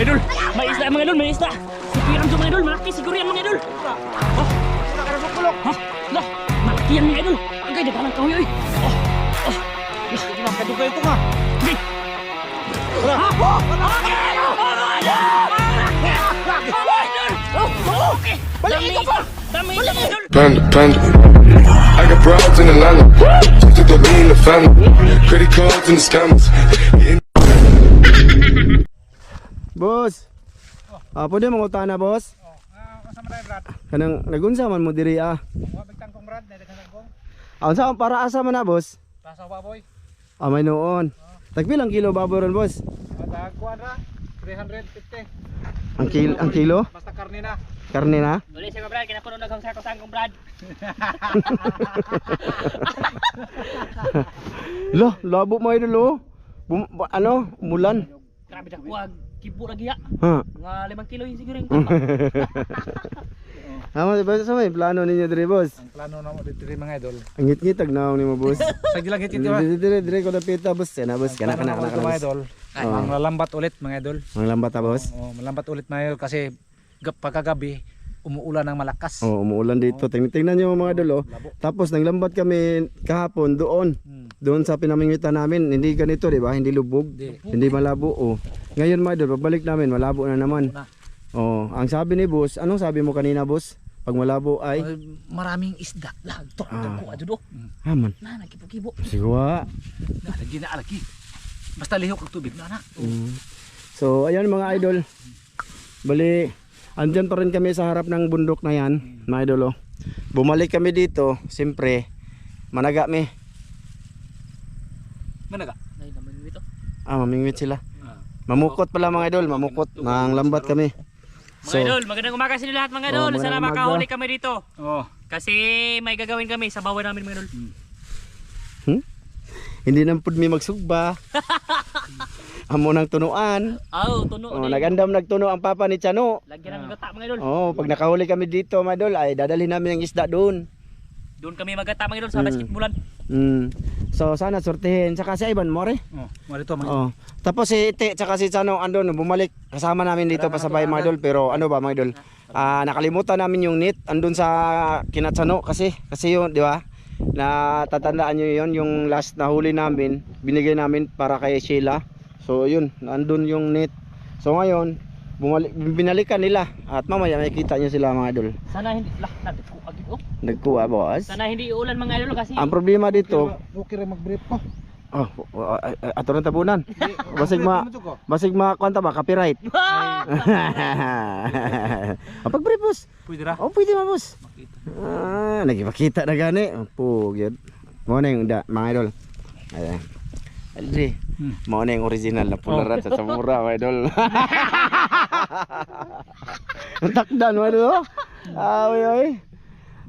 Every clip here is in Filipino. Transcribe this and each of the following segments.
Idol, may isda mga idol, may isda. Sipiran to mga idol, malaki siguro yan mga idol. Oh, Sila ka na sukulok. ha, lah, malaki yan mga idol. Agay, daga lang kahoy, oy. Sige na, kadugay ito nga. Sige. Tara. Okay. Dami isda, dami isda mga idol. Panda, panda. I got broads in Atlanta. Just to throw me in the family. Credit cards and the scammers. Boss. Pwede mong utana, boss? Kasama tayo, Brad. Kanang nagunsa man mo diri ah. Bigtang kong Brad, dahil kong. Unsa para asa man na, boss? Rasa baboy. May noon. Tagpilang kilo baboy ron, boss? Dagkuan ra, 350. Ang kilo? Basta karne na. Karne na? Dali siya Brad, kinapuno naghang sa kosang kong Brad. Lo, labo mo idol oh. Mulan. Grabe na kuwag, kibo lagi ya. Ha. Mga 5 kilo yun siguro yung Boss, sa may plano ninyo diri, boss? Ang plano na mo dito rin mga idol. Ang ngit-ngit tagnaw nimo, boss. Sa gilang hit ito ha. Dire ko dapita, boss. Kana, boss. Kana. Mga idol. Ang malambat ulit mga idol. Ang lambat boss. Oh, malambat ulit mga idol kasi pagkagabi umuulan ng malakas. Oh, umuulan dito. Tingnan niyo mga idol oh. Tapos naglambat kami kahapon doon. Doon sa pinamingwitan namin, hindi ganito, di ba? Hindi lubog, hindi malabo. Oh. Ngayon mga idol, pabalik namin, malabo na naman. Oh, ang sabi ni boss, anong sabi mo kanina, boss? Pag malabo ay maraming isda. Lag, tok, ko ajo do. man. Na, nakipo-kibo. Sigwa. Lagi na alagi. Basta lihok ang tubig na. So, ayan mga idol. Bali, andyan pa rin kami sa harap ng bundok na yan, mga idol oh. Bumalik kami dito, siyempre, managa mi. Managa. Ay, naman ito. Mamingwit sila. Mamukot pala mga idol, mamukot. Nang lambat kami. Mga idol, magandang umaga sa inyo lahat mga idol. magandang Sana umaga. makahuli kami dito. Oh. Kasi may gagawin kami sa bawan namin mga idol. Hindi nang pud mi magsugba. Amo nang tunuan. Tuno. Nagtuno ang papa ni Chano. Lagyan ng gata mga idol. Pag nakahuli kami dito mga idol, ay dadalhin namin ang isda doon. Doon kami magata mga idol sa basketballan. So sana sortihin saka si Ivan More. Mo dito mga. Tapos si Ite saka si Chano andun bumalik kasama namin dito pa sabay mga idol, pero ano ba mga idol? Nakalimutan namin yung net andun sa kina Chano kasi yun, di ba? Na tatandaan niyo yun, yung last na huli namin, binigay namin para kay Sheila. So yun, andun yung net. So ngayon, binalikan nila at mamaya makikita niyo sila mga idol. Sana hindi nagkuha agad. Nagkuha boss. Sana hindi uulan mga idol kasi Ang problema dito, Okay ra mag-brief ko. ato ng tabunan. Basig kwanta ba copyright. Pag-brief boss. Pwede ra. Pwede ma boss. Nagipakita na gani. Opo, gyud. Mo na yung mga idol. Ayan. Aldi. Mo na yung original na pularat sa mura, mga idol. Takdan mo do. Oy.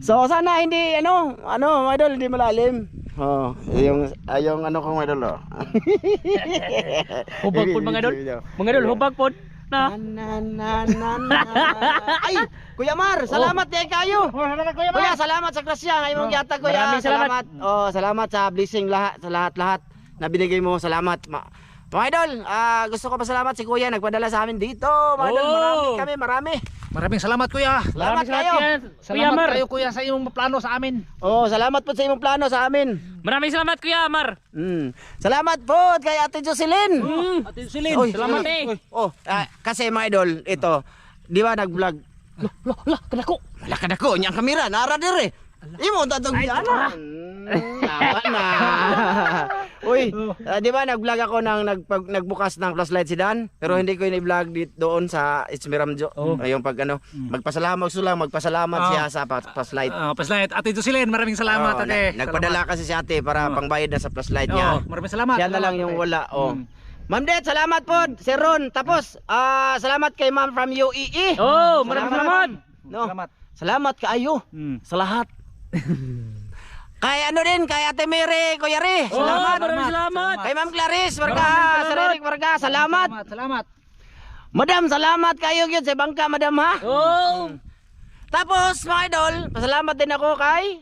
So sana hindi mga idol, hindi malalim. Yung ano ko mga idol oh. hubag pod mga idol. Mga idol, hubag pod na. Ay, Kuya Mar, salamat kay kayo. Kuya, salamat sa grasya ngayong gihatag kuya. Maraming salamat. Salamat sa blessing sa lahat na binigay mo. Salamat. Mga idol, gusto ko pasalamat si Kuya nagpadala sa amin dito. Mga idol, marami. Maraming salamat kuya. Salamat kayo. Salamat kayo kuya sa imong plano sa amin. Salamat po sa imong plano sa amin. Maraming salamat Kuya Mar. Salamat po kay Ate Jocelyn. Ate Jocelyn, Oy, salamat eh. Kasi mga idol, ito, di ba nag-vlog? Kadako. Lakad ako, niyang kamera, nara dire. Imo tatong diana. Tama na. Uy, di ba nag-vlog ako nagbukas ng flashlight si Dan, pero hindi ko ini-vlog doon sa Ismiramjo. Yung pag magpasalamat siya sa flashlight. Flashlight. Ate Jocelyn, maraming salamat ate. Nagpadala kasi si ate para pangbayad na sa flashlight niya. Maraming salamat. Siya na lang yung wala. Ma'am Det, salamat po, Sir Ron. Tapos, salamat kay Ma'am from UAE. Maraming salamat. Salamat. Salamat kaayo sa lahat. Kay kay Ate Mary, Kuya Ri. Salamat. Maraming salamat. Kay Ma'am Clarice, Varga, Sir Eric Varga, salamat. Salamat. Madam, salamat kayo gyud sa bangka, madam ha. Tapos, mga idol, pasalamat din ako kay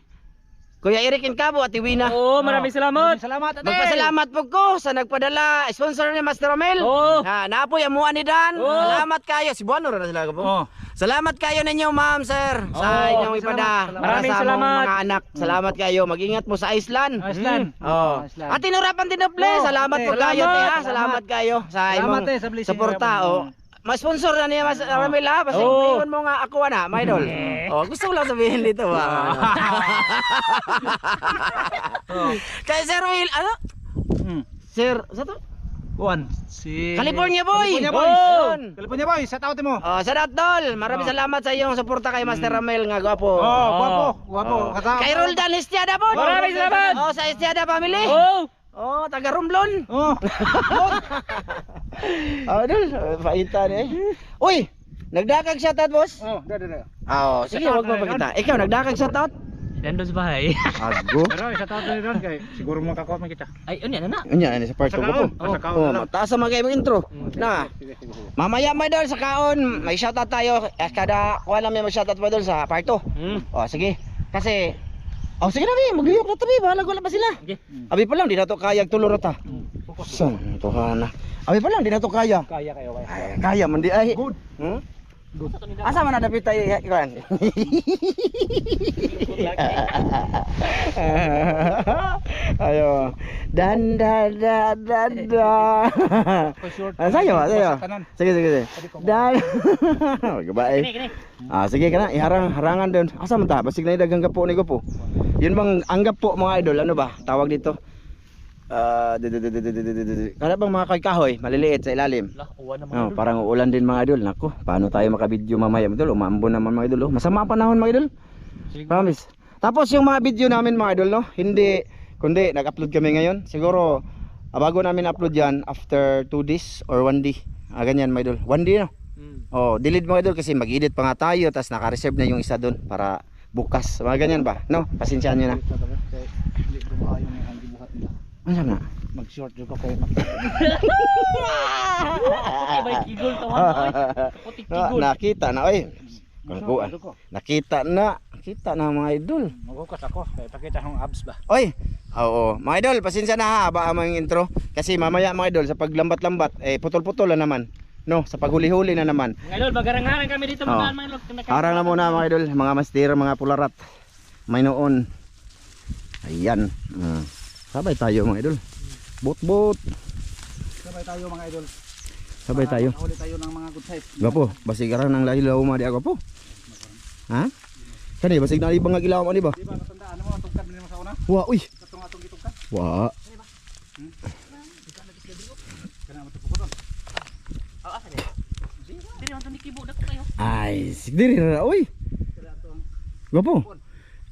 Kuya Eric Incabo at Iwina. Oo, maraming salamat. Salamat ate. Magpasalamat po ko sa nagpadala sponsor ni Master Romel. Oo. Naapoy amuan ni Dan. Oo. Salamat kayo. Si Buano na sila po. Oh. Salamat kayo ninyo, ma'am, sir. Sa inyong ipada. salamat. Para Maraming sa among salamat. mga anak. Salamat kayo. Mag-ingat mo sa Iceland. Iceland. Oh. Iceland. At tinurapan tinople. Oh, Salamat ate. po kayo, te, ha. Salamat. Salamat kayo sa Salamat, imong te, sa blessing. suporta. Oh. Ma-sponsor na niya Mas Romel, ha. Basta Oo. iwan mo nga ako na, my idol. Oh, gusto ko lang sabihin dito, ha. Kaya Sir Will, ano? Sir, sa to? Juan. Si California boy. California boy. Oh. California boy, sa tao mo. Oh, sa Dol. Maraming salamat sa iyong suporta kay Master Romel nga gwapo. Oh, guwapo. Oh. Kay Roldan Estiada po. Maraming salamat. Oh, sa Estiada family. Oo. Oh, taga Romblon. Oh. Oh, dul, paitan eh. Uy, nagdakag shoutout, boss. Oh, da. Oh, sige, wag mo pakita. Ikaw nagdakag shoutout? Nandun sa bahay. Ago. Pero sa tao ni Don kay siguro makakuha man kita. Ay, ano yan, anak? Unya ni sa part 2 ko po. Oh, mataas ang mga intro. Na. Mamaya may dol sa kaon, may shoutout tayo. Kada kuha lang may shoutout pa dol sa part 2. Oh, sige. Kasi sige na bi, magliyok na tabi, bahala ko lang pa sila. Okay. Abi pa lang di na to kaya tulor ta. San to na. Abi pa lang di na to kaya. Kaya kayo. Ay, kaya man di ay. Good. Asa man nadapit tayo ikuan. Ayo. Dan. Sayo. Sige. Dan. Gabae. Kini. Sige kana harangan doon. Asa man ta? Basig na dagang gapo ni gapo. Yun bang ang gapo mga idol, ano ba? Tawag dito. Kana bang mga kahoy, maliliit sa ilalim. Lah, uwan naman. Oh, parang uulan din mga idol. Nako, paano tayo makabidyo mamaya mga idol? Umaambon naman mga idol. Masama ang panahon mga idol. Promise. Tapos yung mga video namin mga idol, no? Hindi, kundi nag-upload kami ngayon. Siguro bago namin upload yan after 2 days or 1 day. Ganyan mga idol. 1 day no? Oh, delete mga idol kasi mag-edit pa nga tayo. Tapos naka-reserve na yung isa doon para bukas. Mga ganyan ba? No? Pasensyaan nyo na. Hindi ko maayo ni ang gibuhat nila. Ano na? Mag-short jud ko kay May kigol to ha. Putik kigol. Nakita na oy. Kangkuan. Nakita na mga idol. Magukas ako kay pakita hong abs ba. Oy. Oo, mga idol, pasensya na ha, haba ang mga intro kasi mamaya mga idol sa paglambat-lambat putol-putol na naman. No, sa paghuli-huli na naman. Mga idol, magarangaran kami dito mga idol. Harang na muna mga idol, mga master, mga pularat. May noon. Ayan. Sabay tayo mga idol. Bot. Sabay tayo mga idol. Sabay tayo. Huli tayo ng mga good size. Gapo, basig aran ng lahilaw mga di ako po. Ha? Kani basig na ibang gilaw man di ba? Di ba natandaan mo ang tungkad mo sa una? Wa, uy. Katong atong gitungkad. Wa. Kana matupukon. Asa niya? Dili man to nikibo dako kayo. Ay, sigdiri ra uy. Gapo.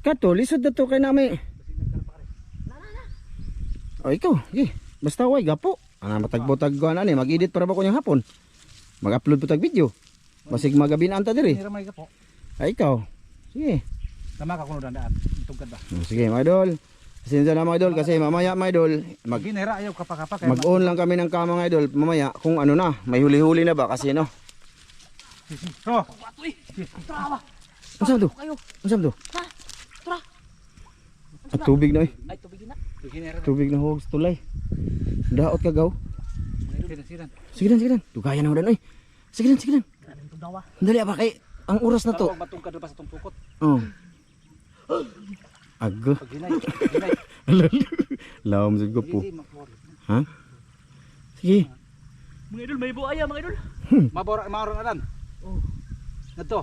Kato lisod na to kay nami. Oh, ikaw, basta way gapo. Matagbo-tagguan ani, mag-edit para ba ko niyang hapon. Mag-upload po tag video. Basig magabi na anta diri. Nira may gapo. Ay ikaw. Sige. Tama ka kuno dandaan. Tungkad ba? Sige, mga idol. Pasensya na mga idol kasi mamaya mga idol, Ginera ayaw kapaka-paka. mag-on lang kami ng kama mga idol. Mamaya kung ano na, may huli-huli na ba kasi no. Oh, Uy, trawa. Unsa to? Kayo. Unsa to? Tra. At tubig na Ay, tubig na. ginera. Tubig na hog tulay. Daot ka gaw. Sidan. Sige dan. Dugayan na udan oy. Sige dan. Grabe itong dawa. Dali ba kay ang oras na to. Tawag matungkad pa sa tungpukot. Oh. Ago. Pag hinay. Lawom sa gupo. Hindi makmori. Ha? Sige. Mga idol, may buaya mga idol. Mabora maron adan. Oh. Ngadto.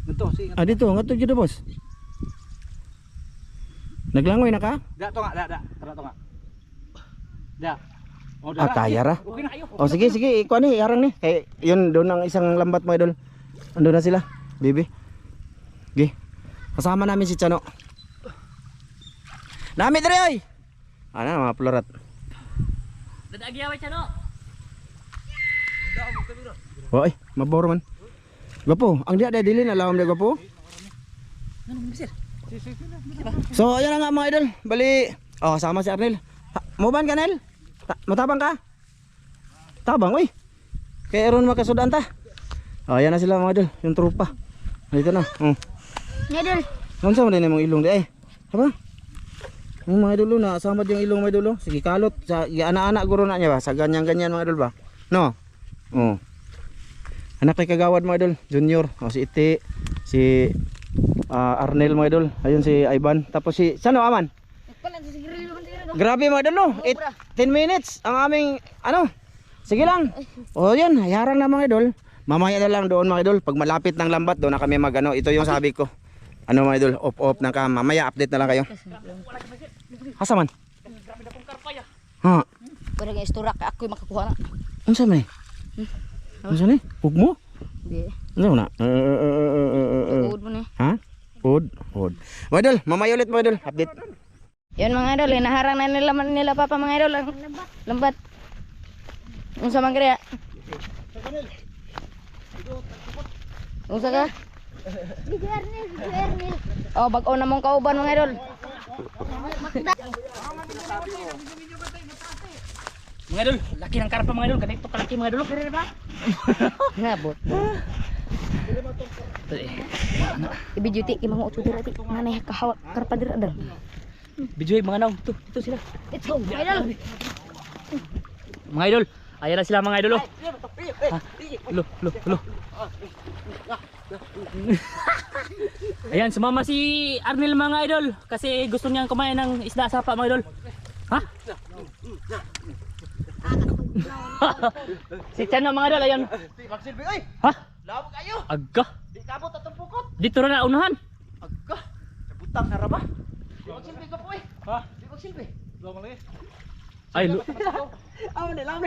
Ngadto si. Dito, ngadto gyud boss. Naglangoy na ka? Da to nga, da. Tara to nga. Da. Oh, Kaya ra. Okay na kayo. Oh, sige, ikuha ni, harang ni. Kay yun doon ang isang lambat mga idol. Andun na sila, bibi. Gi. Kasama namin si Chano. Nami diri oy. Ana mga pularat. Dadagyaway siya no. Oy, maboro man. Gapo, ang dia dili na lawom dia gapo. Ano mo sir? So, ayan na nga mga idol. Bali, sama si Arnel. Moban ka, Nel? Matabang ka? Tabang, uy. Kaya ron makasudan ta. Ayan na sila mga idol, yung trupa. Dito na. Idol. Ano sa mga mong ilong di ay? Haba? Yung mga idol na samad yung ilong mga idol. Sige kalot sa ana-ana guro na niya ba sa ganyan-ganyan mga idol ba. No. Oh. Anak ni kagawad mga idol, Junior. O si Iti, si Arnel mga idol. Ayun si Ivan. Tapos si sano aman? Grabe mga idol no. 10 minutes ang aming ano. Sige lang. O yan, hayarang na mga idol. Mamaya na lang doon mga idol. Pag malapit ng lambat doon na kami magano. Ito yung sabi ko. Ano mga idol, off ng kam. Mamaya update na lang kayo. Asa man? Ha? Pwede nga isturak ako yung makakuha na. Unsa man eh? Unsa ni? Pug mo? Hindi. Unsa man na? Uod mo na. Ha? Ud. Mga idol, mamaya ulit mga idol. Update. Yan mga idol, inaharang na nila papa mga idol. Lambat. Unsa man kaya? Unsa ka? Video Ernil. Oh, bag-o na mong kauban mga idol. Mga idol, laki ng karpa mga idol. Ganito kalaki mga idol. Kaya ba? Ngabot. Ibijuti kay mga utso dira ti. Nanay kahawak karpa dira dal. Bijoy mga naong. Ito sila. Let's go, mga idol. Mga idol, ayan na sila mga idol. Ha? Lo. Ayan, sumama si Arnel mga idol kasi gusto niyang kumain ng isda sapa mga idol. Ha? Si Chano mga idol, ayan. Magsilbi oy. Ha? Lawag kayo. Agka. Di kabot atong pukot. Dito na unahan. Agka. Sabutang na ra ba? Di magsilbi ka po eh. Ha? Di magsilbi. Ay, Aw na lang.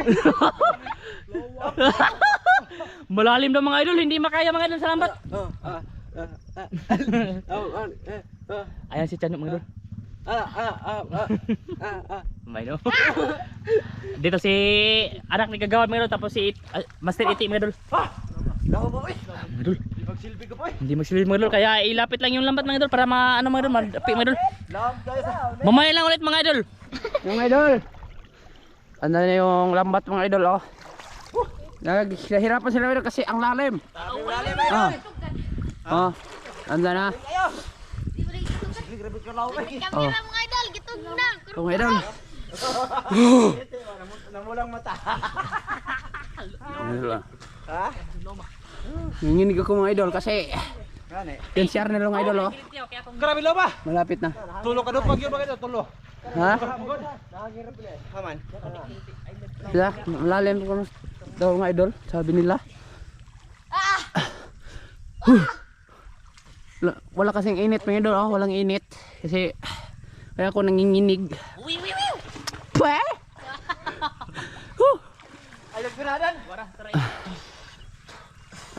malalim daw mga idol, hindi makaya mga idol sa lambat. Ayan si Chano mga idol. May no. Dito si anak ni Kagawad mga idol, tapos si Master Iti mga idol. Lawa mo eh. Mga idol, Di magsilbi ka po eh. hindi magsilbi mga idol, kaya ilapit lang yung lambat mga idol para ano mga idol, madapi mga idol. Lawag kayo sa. Mamaya lang ulit mga idol. Yung idol. Ano na yung lambat mga idol oh. Naghihirapan sila idol kasi ang lalim. Ah. Oh. Anda na. Oh. Mga idol, gitog na. Kung idol. Namulang mata. Ha? Nanginig ako mga idol kasi yan si Arnel mga idol oh. Grabe lo ba? Malapit na. Tulo ka do pag yung mga tulo. Ha? Haman. Sila, malalim ko daw mga idol, sabi nila. Wala kasing init mga idol, oh. Walang init. Kasi, kaya ako nanginginig. Pwe! Ay nagpiradan.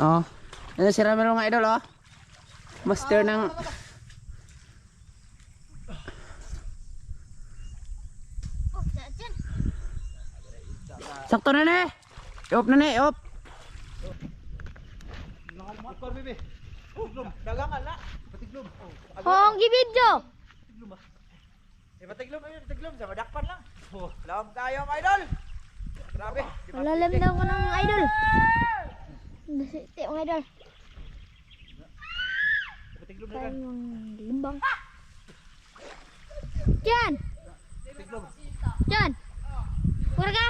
Oh. Yan si Ramel mga idol, oh. Master ng... Sakto na ne. Iop na ne, iop. Dagangan na. Patiglom. Hong gibidyo. Patiglom ayun, patiglom sa madakpan lang. Lawag tayo mga idol. Grabe. Malalim daw ko ng idol. Nasiti mga idol. Tayong limbang. Jan! Jan! Pura ka?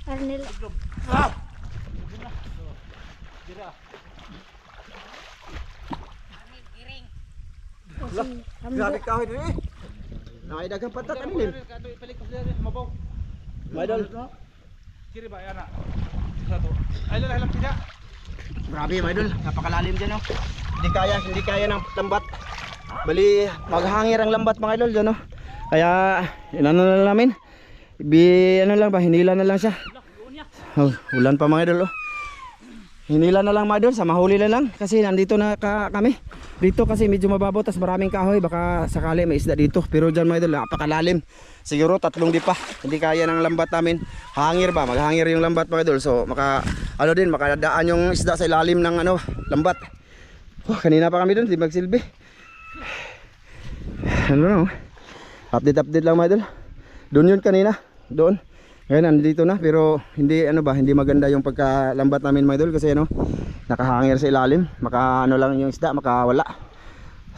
Arnel. Grabe kahoy din eh. Nakaidagang patat ano din. Mga idol. Kiri ba yana? Satu. Ay lang tiga. Grabe mga idol, napakalalim dyan oh. Hindi kaya ng lambat. Bali, maghangir ang lambat mga idol dyan oh. Kaya, inano na lang namin. Ano lang ba, hinila na lang siya. Oh, ulan pa mga idol oh. Hinila na lang mga idol, sa mahuli na lang. Kasi nandito na kami. Dito kasi medyo mababaw, tas maraming kahoy. Baka sakali may isda dito. Pero dyan mga idol, napakalalim. Siguro 3 dipa. Hindi kaya ng lambat namin. Hangir ba? Maghangir yung lambat mga idol. So makadaan yung isda sa ilalim ng lambat. Oh, kanina pa kami doon, di magsilbi. Ano no? Update lang mga idol. Doon yun kanina. Doon. Ayan, nandito na pero hindi hindi maganda yung pagkalambat namin mga idol kasi nakahangir sa ilalim, maka lang yung isda, makawala.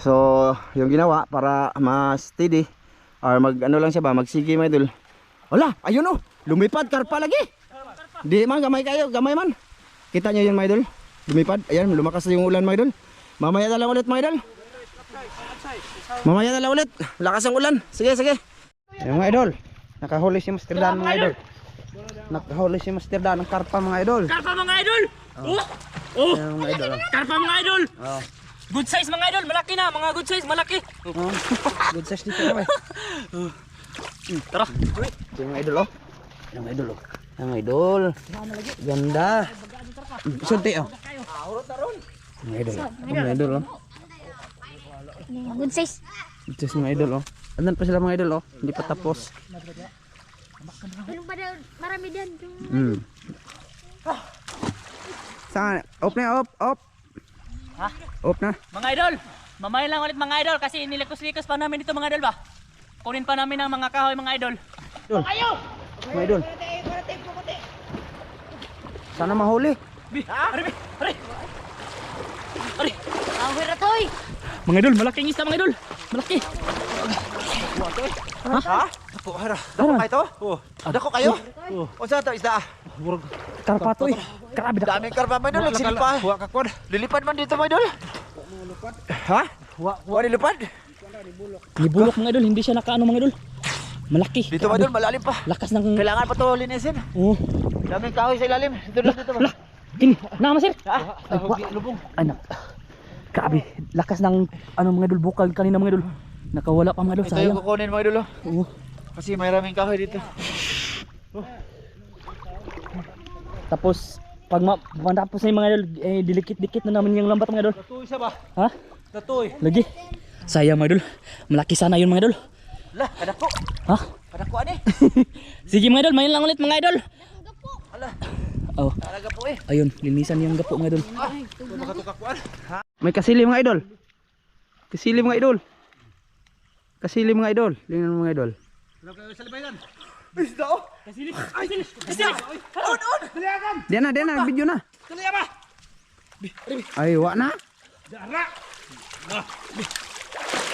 So, yung ginawa para mas steady or lang siya ba, magsigi mga idol. Wala, ayun lumipad karpa lagi. Di man gamay kayo, gamay man. Kita niyo yun mga idol. Lumipad, ayan, lumakas na yung ulan mga idol. Mamaya na lang ulit mga idol. Mamaya na lang ulit. Lakas ang ulan. Sige, sige. Yung mga idol, nakahuli si Master Dan mga idol. Nakahuli si Master Dan ng karpa mga idol. Karpa mga idol! Oh! Yung mga idol. Karpa mga idol! Good size mga idol, malaki na, mga good size, malaki. Good size dito kami. Tara. Yung mga idol Yung idol Yung idol. Ganda. Sunti Mga idol. Mga idol Good size. Good size mga idol Andan pa sila mga idol Hindi pa tapos. Ano ba daw? Marami din. Saan? Off na, off. Ha? Off na. Mga idol, mamaya lang ulit mga idol kasi nilikos-likos pa namin dito mga idol ba? Kunin pa namin ang mga kahoy mga idol. Mga idol. Sana mahuli. Ari! Ang hira to eh. Mga idol, malaking isda mga idol. Malaki. Dako kayo to? Dako kayo? Unsa to isda? Karpa to eh. Grabe na. Daming karpa mga idol, silpa. Lilipad man dito mga idol. Ha? Wa nilipad? Nibulok mga idol, hindi siya nakaano mga idol. Malaki. Dito mga idol, malalim pa. Lakas ng... Kailangan pa to linisin. Oh. Daming kahoy sa ilalim. Dito ba? Kini, nama sir. Ay, lubong. Anak. Grabe, lakas ng ano mga idol, bukal kanina mga idol. Nakawala pa mga idol, Ito yung sayang. kukunin mga idol. Oo. Kasi may raming kahoy dito. Tapos pag matapos na yung mga idol, dilikit-dikit na namin yung lambat mga idol. Datoy siya ba? Ha? Datoy. Lagi. Sayang mga idol. Malaki sana yun mga idol. Lah, kadako. Ha? Kadako ani. Sige mga idol, mayin lang ulit mga idol. Ala, Oh, talaga po eh. ayun, linisan yung gapo mga idol. Makatukakuan. May kasili mga idol. Kasili mga idol. Kasili mga idol. Lingnan mga idol. Isda oh. Diyan na, video na. Ay, wa na.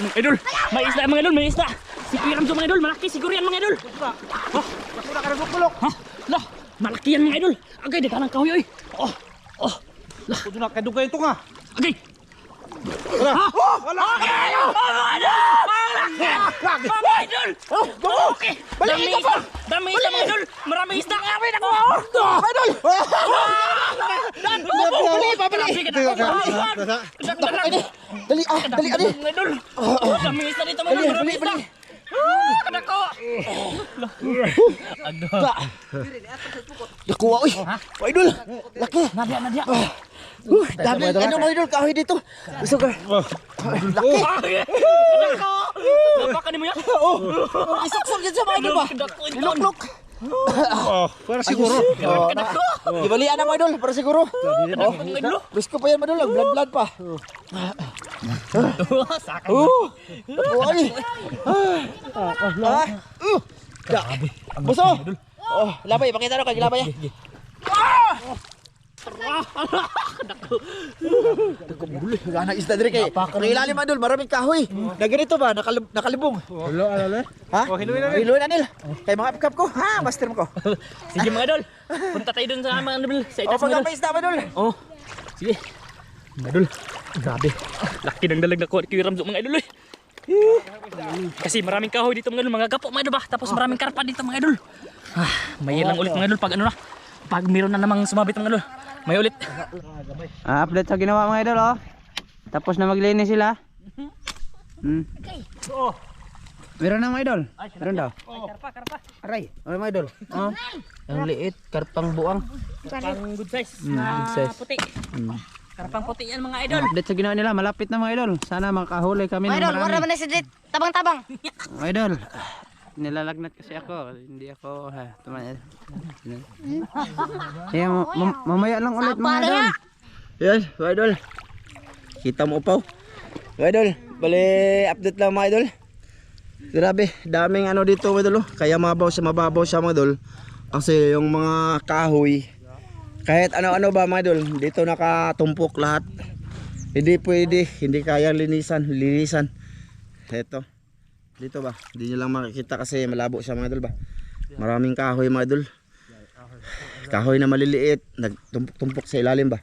Mga idol, may isda mga idol, may isda. Si Kuya Ramzo mga idol, malaki siguro yan mga idol. Bakuna ka bulok. Ha? Lah, malaki yan mga idol. Agay, di ka ng kahoy oy. Oh. Kudu na kadugay ito nga. Agay. Wala. Wala. Mga idol! Okay! Dami isda! Dami isda mga idol! Maraming isda! Kami na ko! Idol. Dan! Pabili. Dali ani. Mga idol! Dami isda dito mga idol! Maraming isda! Kadako! Nakuha oy. Idol. Laki. Nadya! Dami mga idol kahoy dito. Gusto ka? Laki. Kadako! Baka ni mo yan? Isok-sok yan sa mga idol ba? Kadako ito! Iluklok. Para siguro. Kadako! Ibalian na mga idol para siguro. Mga idol! Risko pa yan mga idol, blood pa. Saka! Uy. Grabe. Buso. Oh, labay, pakita na kay labay. Gana isda dire kay. Kay ilalim idol, maraming kahoy. Na ganito ba, nakalibong. Ha? Hiluin na nil. Kay mga apkap ko. Ha, master mo ko. Sige mga idol! Punta tayo dun sa mga idol! Sa O itas mga idol! pagkapa isda idol. Oh, sige. Mga idol, grabe. Laki ng dalag na kuha ni Kuya Ramzo mga idol. Kasi maraming kahoy dito mga idol, mga gapo mga idol ba? Tapos maraming karpa dito mga idol. May lang ulit mga idol pag ano na. Pag meron na namang sumabit mga idol. May ulit. Update sa ginawa mga idol Tapos na maglinis sila. Meron na mga idol. Meron daw. Karpa. Aray, mga idol. Ang liit, karpang buang. Karpang good size. Good size. Puti. Karpang puti yan mga idol. Update sa ginawa nila, malapit na mga idol. Sana makahuli kami ng Idol, wala marami. man na si Dit. Tabang-tabang. Mga idol, nilalagnat kasi ako. Hindi ako, Kaya mamaya lang ulit mga idol. Yes, mga idol. Kita mo upaw. Mga idol, bali update lang mga idol. Grabe, daming ano dito mga idol. Kaya mababaw siya mga idol. Kasi yung mga kahoy, kahit ano-ano ba mga idol, dito nakatumpok lahat. Hindi pwede, hindi kayang linisan. Ito, dito ba, hindi nyo lang makikita kasi malabo siya mga idol ba. Maraming kahoy mga idol. Kahoy na maliliit, nagtumpok-tumpok sa ilalim ba.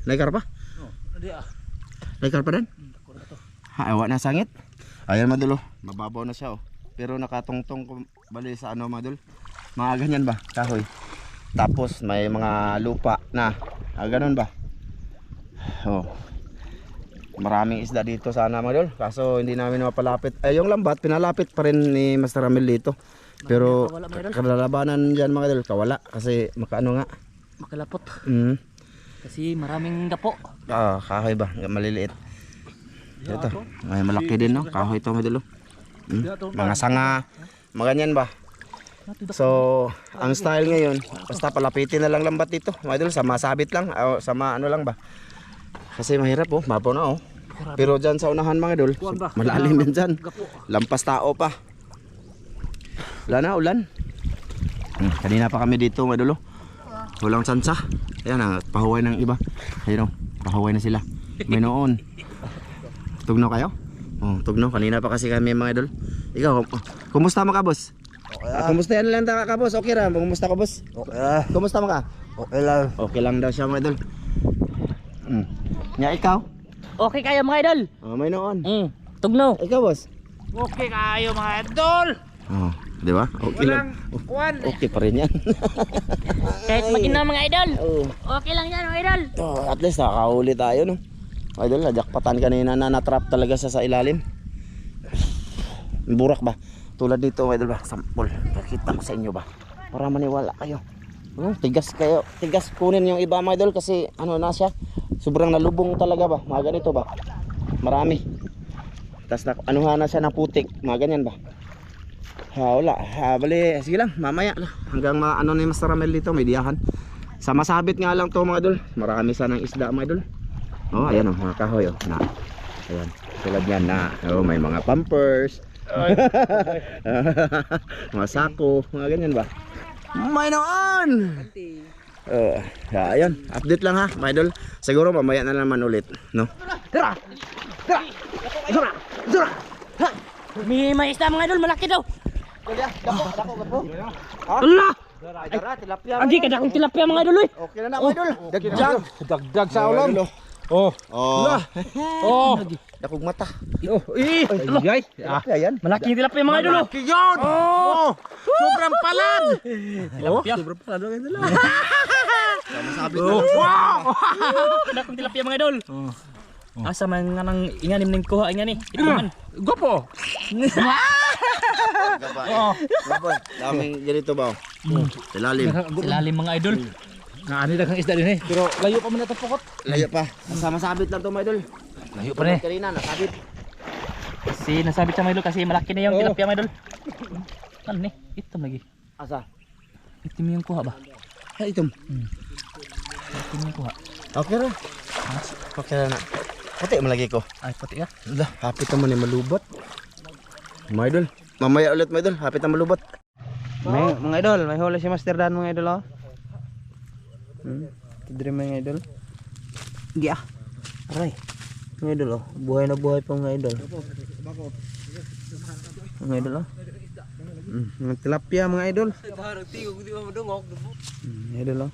Naikar pa? Naikar pa din? Awa na sangit. Ayan mga idol, mababaw na siya oh. Pero nakatungtong bali sa ano mga idol. Mga ganyan ba, kahoy. Tapos may mga lupa na, ganun ba. Oh. Maraming isda dito sana mga idol. Kaso hindi namin mapalapit. Yung lambat, pinalapit pa rin ni Master Ramil dito. Pero kalalabanan dyan mga idol, kawala. Kasi makaano nga. Makalapot. Mm. Kasi maraming gapo. Kahoy ba, maliliit. Ito, may malaki din no, kahoy ito mga idol. Mga sanga, mga ganyan ba. So, ang style ngayon, basta palapitin na lang lambat dito. Mga idol, sama sabit lang, sama ano lang ba. Kasi mahirap oh, mabaw na oh. Pero dyan sa unahan mga idol, malalim yan dyan. Lampas tao pa. Wala na, ulan. Kanina pa kami dito mga idol oh. Walang sansa. Ayan, pahuway ng iba. Ayun oh, pahuway na sila. May noon. Tugnaw kayo? Oh, tugnaw. Kanina pa kasi kami mga idol. Ikaw, kumusta mga boss? Okay. Kumusta yan lang ka boss? Okay ra, kumusta ka boss? Okay. Kumusta mga? Okay lang. Okay lang daw siya mga idol. Nya ikaw? Okay kayo mga idol. May noon. Tugnaw. Ikaw boss? Okay kayo mga idol. Di ba? Okay lang. Okay pa rin yan. Kahit maginaw mga idol. Okay lang yan mga idol. At least nakahuli tayo no. Idol, najakpatan kanina na natrap talaga sa ilalim. Burak ba? Tulad dito idol ba? Sample. Pakita ko sa inyo ba? Para maniwala kayo. Tigas kayo. Tigas kunin yung iba mga idol kasi ano na siya. Sobrang nalubong talaga ba? Mga ganito ba? Marami. Tapos anuhan na siya ng putik. Mga ganyan ba? Wala. Bali, sige lang. Mamaya. Hanggang ano na yung Master Ramil dito. May diyahan. Sa masabit nga lang to mga idol. Marami sanang isda mga idol. Ayan mga kahoy na. Ayan. Tulad yan na. May mga pampers. Mga sako. Mga ganyan ba? May noon! Ayan. Update lang ha mga idol. Siguro mamaya na naman ulit. No? May isda mga idol, malaki daw. Allah! Agi kada akong tilapia mga idol. Okay na mga idol. Dagdag sa ulam. Dakog mata. Ay. Ayan. Malaking tilapia mga idol. Yun! Sobrang palad! Sobrang palad mga idol. Sabit Kada akong tilapia mga idol. Asa man nga nang inganim ning kuha nga ni. Ito man. Gopo! Gabay. Daming ganito ba? Ilalim. Ilalim mga idol. Naani daghang isda din eh. Pero layo pa man ito pukot. Layo pa. Sama sabit lang to mga idol. Layo pa rin. Kanina nasabit. Kasi nasabit sa mga idol kasi malaki na yung tilapia mga idol. Ano ni? Itom lagi. Asa? Itim yung kuha ba? Itom. Itim yung kuha. Okay ra. Okay na. Pati malagi ko. Ay pati ka. Hapit naman ni malubot. Mga idol. Mamaya ulit mga idol. Hapit na malubot. Mga idol, may huli si Master Dan mga idol oh. Tidri mga idol. Giya. Aray. Mga idol oh, buhay na buhay pa mga idol. Mga idol oh. Mga tilapia mga idol. Mga idol oh.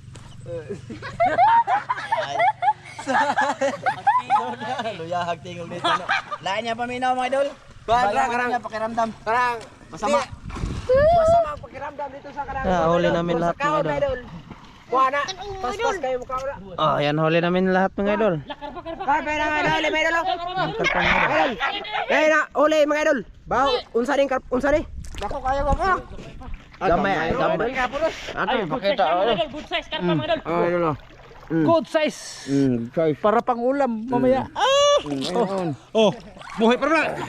Luyahag tingog dito. Lain niya paminaw mga idol. Karang niya pakiramdam. Karang. Masama. Masama ang pakiramdam dito sa karang. Huli namin lahat mga idol. Kuha na. Paspas kayo mukha wala. Yan huli namin lahat mga idol. Karpe na mga idol. May idol. Na, huli mga idol. Baw, unsa din unsa din? Dako kaya ba ka? Gamay. Ay, pakita. Good size karpa mga idol. Idol. Good size. Para pang ulam mamaya. Buhay pa na.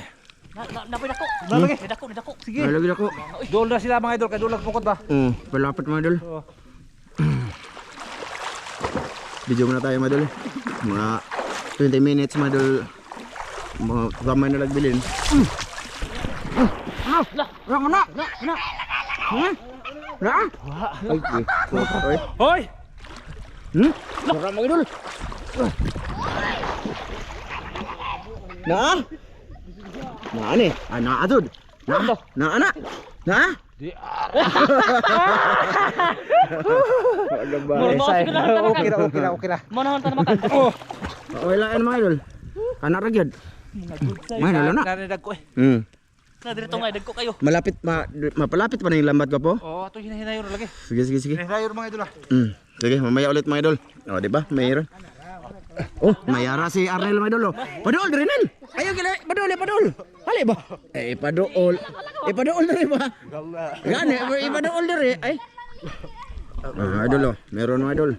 Napoy dako. Dako. Sige. Lagi ako. Doon na sila mga idol, kay doon lang pukot ba? Palapit mga idol. Video muna tayo mga idol. Mga 20 minutes mga idol. Mga gamay na nagbilin. Na? Ay, oy. Hoy! Sara mga idol. Na? Na ni? Ah, na atod. Na? Na ana? Na? Wala ba? Moro mo sige lang tamakan. Okay ra. Mo na tamakan. Okay lang mga idol. Anak ra gyud. May nalo na. Narinig ko Na dito nga dagko kayo. Malapit mapalapit pa na yung lambat ko po. Oh, ato hinahinayon lagi. Sige. Hinayon mga idol. Sige, mamaya ulit mga idol. O, di ba? Mayroon. Oh, mayara si Arnel mga idol. Oh. Padol, Renel. Ayaw kila, padol. Hali ba? Padool. Padool na rin ba? Gani, padool na rin. Ay. Idol, oh. Meron mga idol.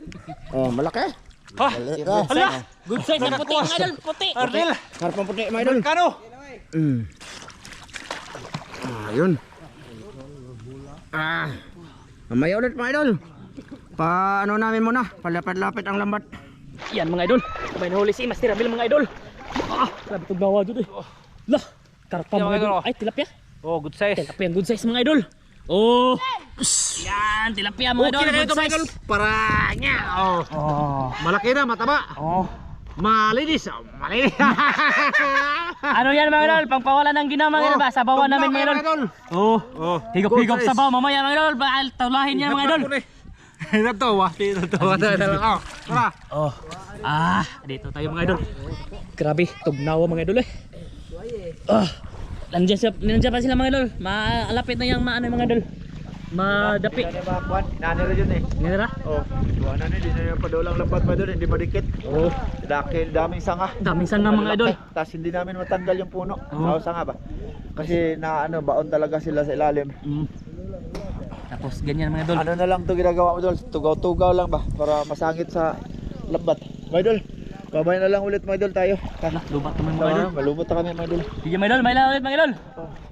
Oh, malaki. Hala! Good size na puti mga idol, puti. Arnel, Karpang puti mga idol. kano? Ayun. Mamaya ulit mga idol. Paano namin muna? Palapit-lapit ang lambat. Yan mga idol. May nahuli si Master Abil mga idol. Grabe itong gawa dito eh. Lah, karpa Yan, mga mga idol. idol. Ay, tilapia. Oh, good size. Tilapia ang good size mga idol. Oh. Yan, tilapia mga idol. Good size. Para nya. Oh. Malaki na, mataba. Oh. Malinis. Ano yan mga idol? Pangpawala ng ginawa mga idol ba? Sabawan namin mga idol. Oh. Higop-higop Good size. sabaw mamaya mga idol. Bakal tawlahin yan mga idol. Natawa. Tara. Oh. Dito tayo mga idol. Grabe, tugnawa mga idol eh. Nandiyan pa sila mga idol. Maalapit na yung maano mga idol. Madapi. Nanero yun eh. Ganira? Oh, iwanan na, hindi na yung padulang lambat pa doon, hindi madikit. Oh. Dahil daming sanga. Daming sanga mga idol. Tapos hindi namin matanggal yung puno. Oh. Sanga ba? Kasi baon talaga sila sa ilalim. Tapos ganyan mga idol. Ano na lang to ginagawa mo dol? Tugaw-tugaw lang ba? Para masangit sa lambat. Mga idol, babay na lang ulit mga idol tayo. Lubat naman mga idol. Malumot na kami mga idol. Sige mga idol, may lang ulit mga idol.